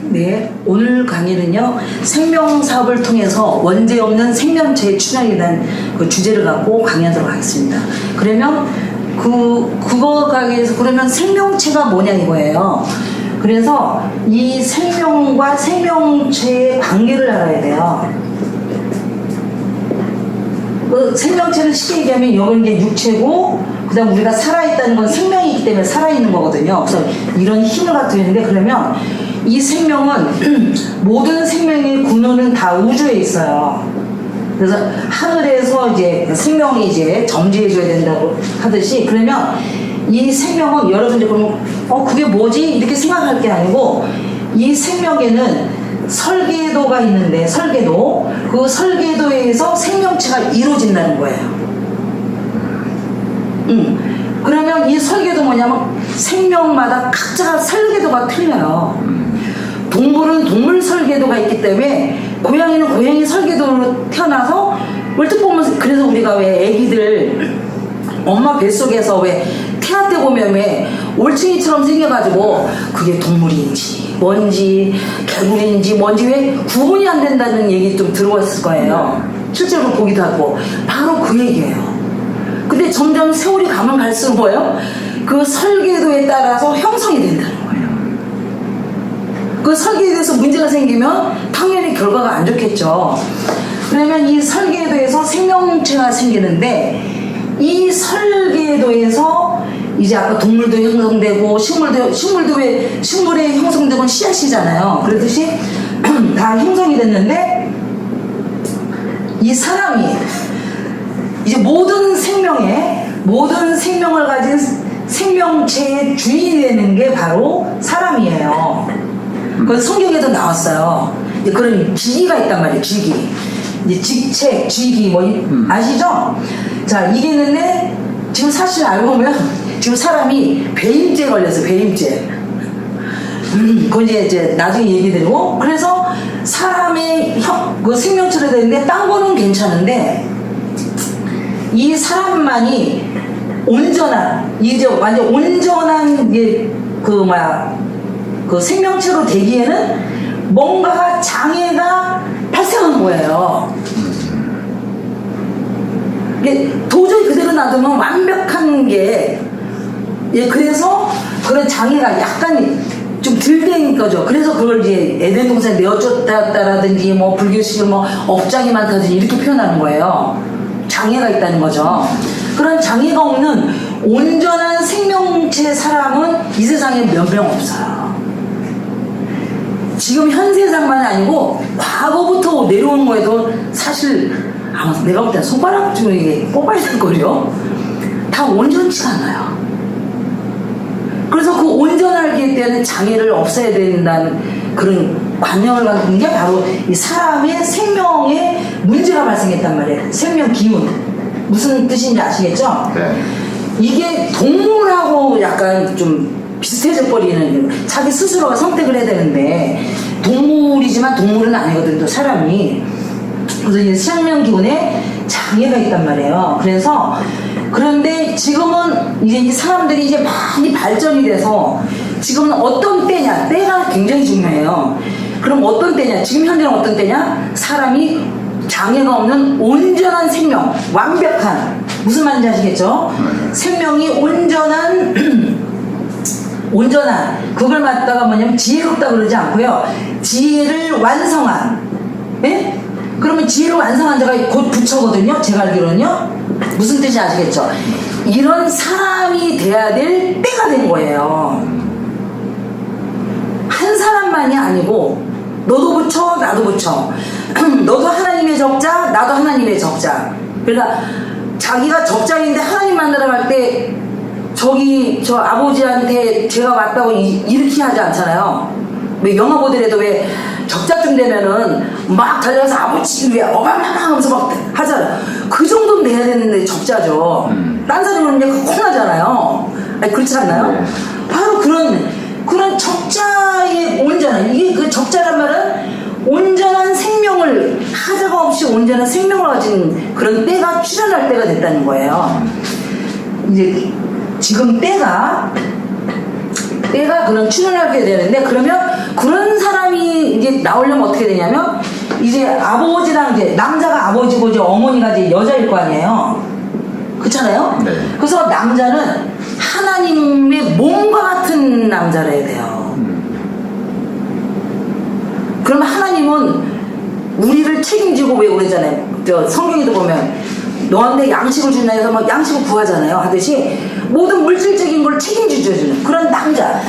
네, 오늘 강의는요, 생명사업을 통해서 원죄 없는 생명체의 출현에 대한 그 주제를 갖고 강의하도록 하겠습니다. 그러면 그거 강의에서 그러면 생명체가 뭐냐 이거예요. 그래서 이 생명과 생명체의 관계를 알아야 돼요. 그 생명체는 쉽게 얘기하면 여기 이제 육체고, 그 다음 우리가 살아있다는 건 생명이기 때문에 살아있는 거거든요. 그래서 이런 힘을 갖고 있는데, 그러면 이 생명은 모든 생명의 근원은 다 우주에 있어요. 그래서 하늘에서 이제 생명이 이제 점지해줘야 된다고 하듯이, 그러면 이 생명은 여러분들 그러면 그게 뭐지? 이렇게 생각할 게 아니고, 이 생명에는 설계도가 있는데, 설계도, 그 설계도에서 생명체가 이루어진다는 거예요. 그러면 이 설계도 뭐냐면 생명마다 각자 설계도가 틀려요. 동물은 동물 설계도가 있기 때문에, 고양이는 고양이 설계도로 태어나서 얼핏 보면, 그래서 우리가 왜 애기들 엄마 뱃속에서 왜 태아 때 보면 왜 올챙이처럼 생겨가지고 그게 동물인지 뭔지 개구리인지 뭔지 왜 구분이 안 된다는 얘기 좀 들어봤을 거예요. 실제로 보기도 하고. 바로 그 얘기예요. 근데 점점 세월이 가면 갈수록 뭐예요? 그 설계도에 따라서 형성이 된다는 거예요. 그 설계도에서 문제가 생기면 당연히 결과가 안 좋겠죠. 그러면 이 설계도에서 생명체가 생기는데, 이 설계도에서 이제 아까 동물도 형성되고 식물도 왜 식물에 형성되고 씨앗이잖아요. 그러듯이 다 형성이 됐는데, 이 사람이 이제 모든 생명을 가진 생명체의 주인이 되는 게 바로 사람이에요. 그건 성경에도 나왔어요. 그런 직위가 있단 말이에요. 직위. 이제 직책, 직위 뭐 아시죠? 자, 이게 있는데 지금 사실 알고 보면 지금 사람이 배임죄에 걸렸어요. 배임죄. 그건 이제 나중에 얘기 드리고, 그래서 사람의 그 생명체로 되는데 딴 거는 괜찮은데, 이 사람만이 온전한, 이제 완전 온전한 그 생명체로 되기에는 뭔가 장애가 발생한 거예요. 이게 도저히 그대로 놔두면 완벽한 게, 그래서 그런 장애가 약간 좀 덜 된 거죠. 그래서 그걸 이제 에덴 동산에 내어줬다라든지 뭐 불교식으로 뭐 업장이 많다든지 이렇게 표현하는 거예요. 장애가 있다는 거죠. 그런 장애가 없는 온전한 생명체 사람은 이 세상에 몇 명 없어요. 지금 현 세상만 아니고 과거부터 내려온 거에도 사실 아마 내가 볼 때 손가락 좀 이게 뽑아야 될 거요. 다 온전치가 않아요. 그래서 그 온전하기 때문에 장애를 없애야 된다는 그런 관념을 갖는 게 바로 이 사람의 생명에 문제가 발생했단 말이에요. 생명 기운. 무슨 뜻인지 아시겠죠? 네. 이게 동물하고 약간 좀 비슷해져 버리는, 자기 스스로가 선택을 해야 되는데, 동물이지만 동물은 아니거든요, 사람이. 그래서 이 생명 기운에 장애가 있단 말이에요. 그런데 지금은 이제 이 사람들이 이제 많이 발전이 돼서, 지금은 어떤 때냐, 때가 굉장히 중요해요. 그럼 어떤 때냐, 지금 현재는 어떤 때냐, 사람이 장애가 없는 온전한 생명, 완벽한, 무슨 말인지 아시겠죠? 생명이 온전한 그걸 갖다가 뭐냐면 지혜롭다 그러지 않고요, 지혜를 완성한, 예? 그러면 지혜를 완성한 자가 곧 부처거든요. 제가 알기로는요. 무슨 뜻인지 아시겠죠? 이런 사람이 돼야 될 때가 된 거예요. 한 사람만이 아니고 너도 부처 나도 부처, 너도 하나님의 적자 나도 하나님의 적자. 그러니까 자기가 적자인데 하나님 만나러 갈 때 저 아버지한테 제가 왔다고 이렇게 하지 않잖아요. 왜 영화 보더라도 왜 적자쯤 되면은 막 달려가서 아버지 왜 어마어마하면서 하면서 막 하잖아요. 그 정도는 돼야 되는데 적자죠. 딴 사람은 그냥 혼나잖아요. 아니, 그렇지 않나요? 네. 바로 그런 적자의 온전한, 이게 그 적자란 말은 온전한 생명을, 하자가 없이 온전한 생명을 가진 그런 때가 출현할 때가 됐다는 거예요. 이제 지금 때가 때가 그런 출연하게 되는데, 그러면 그런 사람이 이제 나오려면 어떻게 되냐면, 이제 아버지랑 이제 남자가 아버지고 이제 어머니가 이제 여자일 거 아니에요. 그렇잖아요? 네. 그래서 남자는 하나님의 몸과 같은 남자라 해야 돼요. 그러면 하나님은 우리를 책임지고, 왜 그러잖아요. 저 성경에도 보면 너한테 양식을 준다 해서 막 양식을 구하잖아요. 하듯이 모든 물질적인 걸 책임져주는 그런 남자.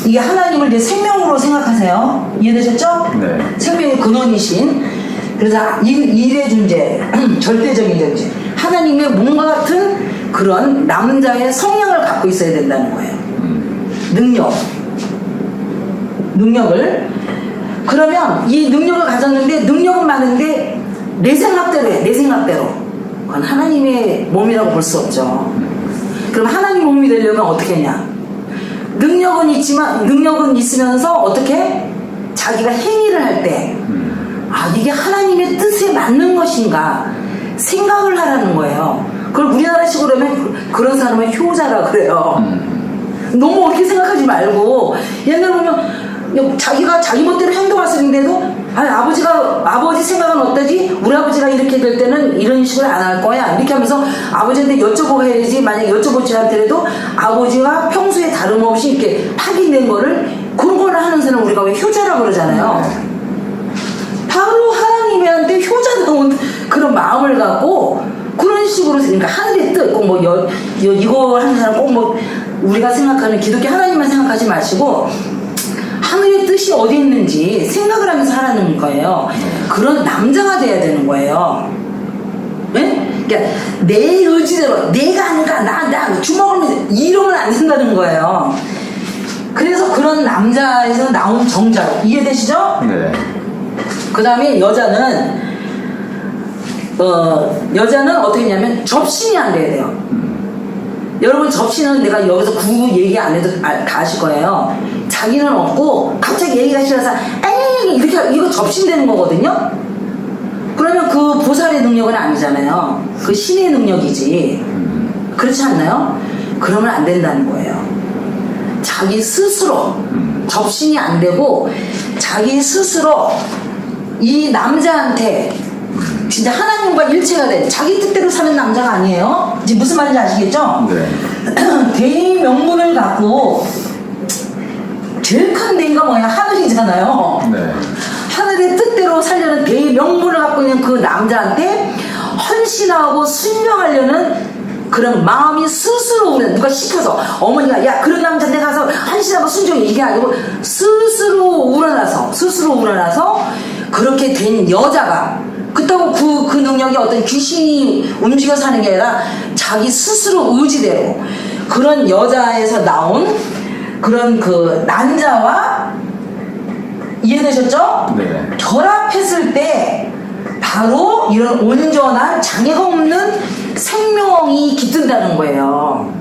이게 하나님을 이제 생명으로 생각하세요. 이해되셨죠? 네. 생명의 근원이신. 그래서 일의 존재, 절대적인 존재. 하나님의 몸과 같은 그런 남자의 성향을 갖고 있어야 된다는 거예요. 능력을. 그러면 이 능력을 가졌는데, 능력은 많은데 내 생각대로 해. 내 생각대로. 그건 하나님의 몸이라고 볼 수 없죠. 그럼 하나님 몸이 되려면 어떻게 했냐? 능력은 있으면서 어떻게? 자기가 행위를 할 때, 이게 하나님의 뜻에 맞는 것인가 생각을 하라는 거예요. 그걸 우리나라식으로 하면 그런 사람은 효자라 그래요. 너무 어렵게 생각하지 말고, 옛날에 보면 자기가 자기 멋대로 행동할 수 있는데도, 아버지 생각은 어떠지? 우리 아버지가 이렇게 될 때는 이런 식으로 안 할 거야. 이렇게 하면서 아버지한테 여쭤보고 해야지. 만약에 여쭤보지 않더라도 아버지가 평소에 다름없이 이렇게 파기된 거를, 그런 걸 하는 사람은 우리가 왜 효자라고 그러잖아요. 바로 하나님한테 효자다운 그런 마음을 갖고, 그런 식으로, 그러니까 하늘의 뜻, 꼭 뭐 이거 하는 사람 꼭 뭐 우리가 생각하는 기독교 하나님만 생각하지 마시고, 하늘의 뜻이 어디 있는지 생각을 하면서 하라는 거예요. 그런 남자가 돼야 되는 거예요. 네? 그러니까 내 의지대로, 내가 아니까 나 주먹을 이러면 안 된다는 거예요. 그래서 그런 남자에서 나온 정자, 이해되시죠? 네. 그 다음에 여자는 어떻게 했냐면 접신이 안 돼야 돼요. 여러분, 접신은 내가 여기서 구구 얘기 안 해도 다 아실 거예요. 자기는 없고 갑자기 얘기가 싫어서 이렇게, 이거 접신되는 거거든요. 그러면 그 보살의 능력은 아니잖아요. 그 신의 능력이지. 그렇지 않나요? 그러면 안 된다는 거예요. 자기 스스로 접신이 안 되고, 자기 스스로 이 남자한테 진짜 하나님과 일체가 된, 자기 뜻대로 사는 남자가 아니에요. 이제 무슨 말인지 아시겠죠? 네. 대의명분을 갖고, 제일 큰 대의가 뭐야? 하늘이잖아요. 네. 하늘의 뜻대로 살려는 대의명분을 갖고 있는 그 남자한테 헌신하고 순종하려는 그런 마음이 스스로, 누가 시켜서, 어머니가 야 그런 남자한테 가서 헌신하고 순종해, 이게 아니고 스스로 우러나서 그렇게 된 여자가, 그렇다고 그 능력이 어떤 귀신이 움직여 사는 게 아니라 자기 스스로 의지대로, 그런 여자에서 나온 그런 그 남자와, 이해되셨죠? 네. 결합했을 때 바로 이런 온전한 장애가 없는 생명이 깃든다는 거예요.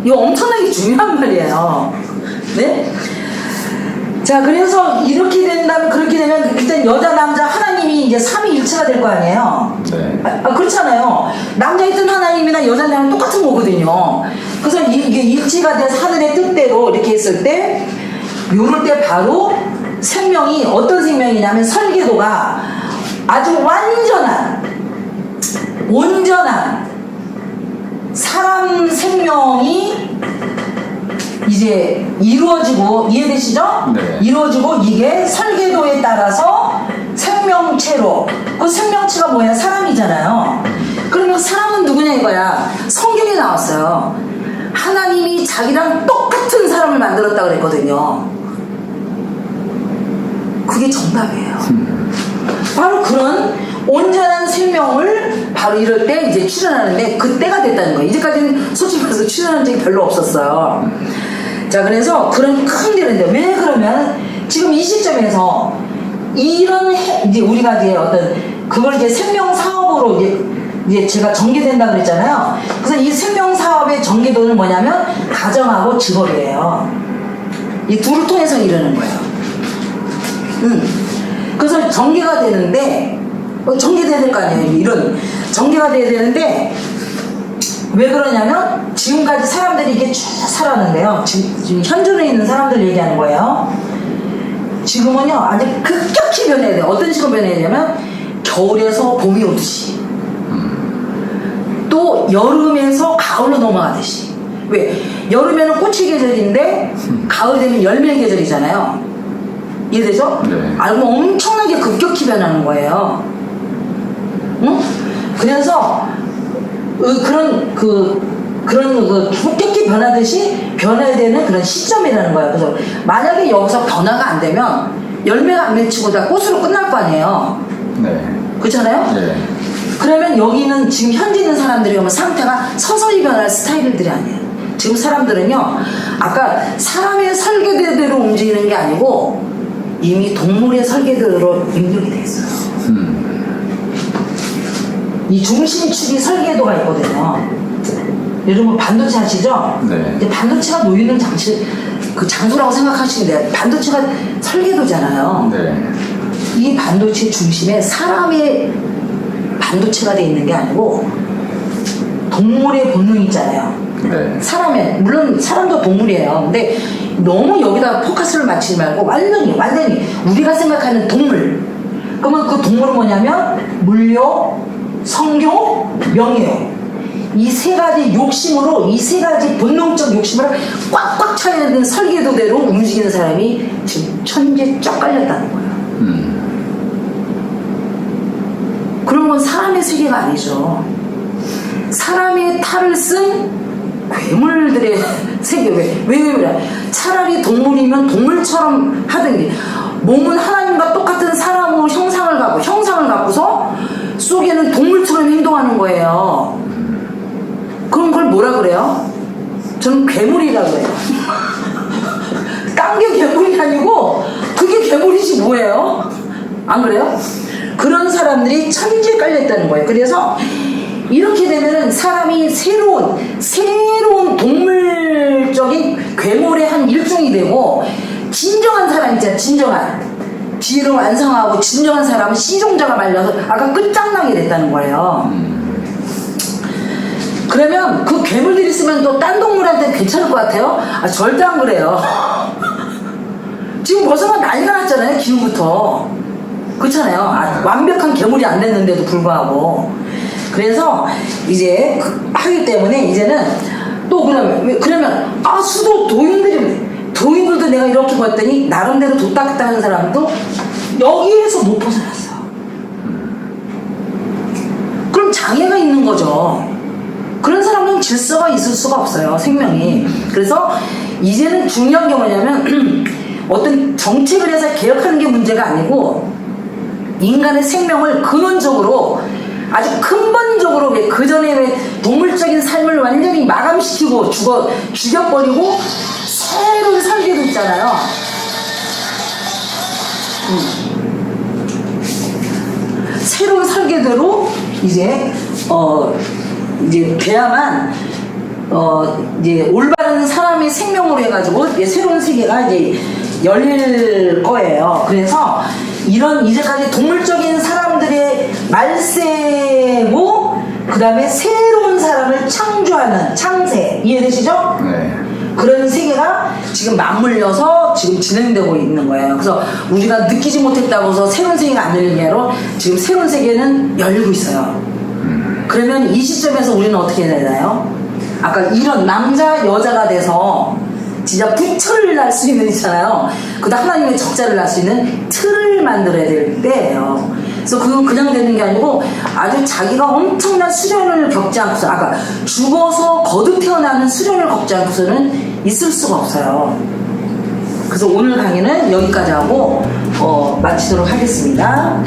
이거 엄청나게 중요한 말이에요. 네? 자, 그래서 이렇게 된다면, 그렇게 되면 일단 여자 남자 하나님이 이제 삼위일체가 될 거 아니에요. 네. 그렇잖아요. 남자있든 하나님이나 여자는 똑같은 거거든요. 그래서 이게 일치가 돼서 하늘의 뜻대로 이렇게 했을 때, 요럴 때 바로 생명이 어떤 생명이냐면, 설계도가 아주 온전한 사람 생명이 이제 이루어지고, 이해되시죠? 네. 이루어지고, 이게 설계도에 따라서 생명체로, 그 생명체가 뭐야? 사람이잖아요. 그러면 사람은 누구냐 이거야. 성경에 나왔어요. 하나님이 자기랑 똑같은 사람을 만들었다 그랬거든요. 그게 정답이에요. 바로 그런 온전한 생명을 바로 이럴 때 이제 출연하는데, 그때가 됐다는 거예요. 이제까지는 솔직히 말해서 출연한 적이 별로 없었어요. 자, 그래서 그런 큰 일인데, 왜 그러면 지금 이 시점에서 이런 이제 우리가 이제 어떤 그걸 이제 생명 사업으로 이제 제가 전개된다 그랬잖아요. 그래서 이 생명 사업의 전개도는 뭐냐면 가정하고 직업이에요. 이 둘을 통해서 이루는 거예요. 그래서 전개가 되는데, 전개돼야 될 거 아니에요. 이런 전개가 돼야 되는데, 왜 그러냐면 지금까지 사람들이 사람들이 이게 쭉 살았는데요. 지금 현존에 있는 사람들 얘기하는 거예요. 지금은요 아주 급격히 변해야 돼요. 어떤 식으로 변해야 되냐면 겨울에서 봄이 오듯이, 또 여름에서 가을로 넘어가듯이. 왜? 여름에는 꽃의 계절인데 가을 되면 열매 계절이잖아요. 이해되죠? 네. 알고 엄청나게 급격히 변하는 거예요. 응? 그래서 그런 급격히 변하듯이 변해야 되는 그런 시점이라는 거예요. 그래서 만약에 여기서 변화가 안 되면 열매가 안 맺히고 다 꽃으로 끝날 거 아니에요. 네. 그렇잖아요? 네. 그러면 여기는 지금 현재 있는 사람들이 오면 상태가 서서히 변할 스타일들이 아니에요. 지금 사람들은요, 아까 사람의 설계대로 움직이는 게 아니고 이미 동물의 설계대로 입력이 돼 있어요. 이 중심축이 설계도가 있거든요. 여러분 반도체 아시죠? 네. 이제 반도체가 놓이는 장소라고 생각하시면 돼요. 반도체가 설계도잖아요. 네. 이 반도체 중심에 사람의 반도체가 돼 있는 게 아니고 동물의 본능 있잖아요. 네. 물론 사람도 동물이에요. 근데 너무 여기다 포커스를 맞추지 말고 완전히 우리가 생각하는 동물. 그러면 그 동물은 뭐냐면 물욕, 성욕, 명예욕. 이 세 가지 욕심으로, 이 세 가지 본능적 욕심으로 꽉꽉 차있는 설계도대로 움직이는 사람이 지금 천지에 쫙 깔렸다는 거예요. 그런 건 사람의 세계가 아니죠. 사람의 탈을 쓴 괴물들의 세계. 왜 그래? 차라리 동물이면 동물처럼 하든지, 몸은 하나님과 똑같은 사람으로 형상을 갖고서 속에는 동물처럼 행동하는 거예요. 그럼 그걸 뭐라 그래요? 저는 괴물이라고 해요. 딴 게 괴물이 아니고 그게 괴물이지 뭐예요? 안 그래요? 그런 사람들이 천지에 깔려있다는 거예요. 그래서 이렇게 되면은 사람이 새로운 동물적인 괴물의 한 일종이 되고, 진정한 사람 있잖아요. 진정한 지혜를 완성하고 진정한 사람은 시종자가 말려서 아까 끝장나게 됐다는 거예요. 그러면 그 괴물들이 있으면 또 딴 동물한테 괜찮을 것 같아요? 절대 안 그래요. 지금 벌써 난리가 났잖아요. 기운부터. 그렇잖아요. 완벽한 괴물이 안 됐는데도 불구하고. 그래서 이제 하기 때문에 이제는 또 그러면 수도 도인들도 내가 이렇게 봤더니 나름대로 도딱다 하는 사람도 여기에서 못 벗어났어. 그럼 장애가 있는 거죠. 그런 사람은 질서가 있을 수가 없어요, 생명이. 그래서 이제는 중요한 게 뭐냐면 어떤 정책을 해서 개혁하는 게 문제가 아니고, 인간의 생명을 근원적으로 아주 근본적으로, 그 전에 동물적인 삶을 완전히 마감시키고 죽여버리고 새로운 설계도 있잖아요. 새로운 설계대로 이제 돼야만 이제 올바른 사람의 생명으로 해가지고 이제 새로운 세계가 이제 열릴 거예요. 그래서 이런 이제까지 동물적인 사람들의 말세고, 그 다음에 새로운 사람을 창조하는 창세, 이해되시죠? 네. 그런 세계가 지금 맞물려서 지금 진행되고 있는 거예요. 그래서 우리가 느끼지 못했다고 해서 새로운 세계가 안 열리는 게 아니라 지금 새로운 세계는 열리고 있어요. 그러면 이 시점에서 우리는 어떻게 해야 되나요? 아까 이런 남자 여자가 돼서 진짜 부처를 낳을 수 있는 있잖아요. 그다 하나님의 적자를 낳을 수 있는 틀을 만들어야 될 때예요. 그래서 그건 그냥 되는 게 아니고 아주 자기가 엄청난 수련을 겪지 않고서, 아까 죽어서 거듭 태어나는 수련을 겪지 않고서는 있을 수가 없어요. 그래서 오늘 강의는 여기까지 하고 마치도록 하겠습니다.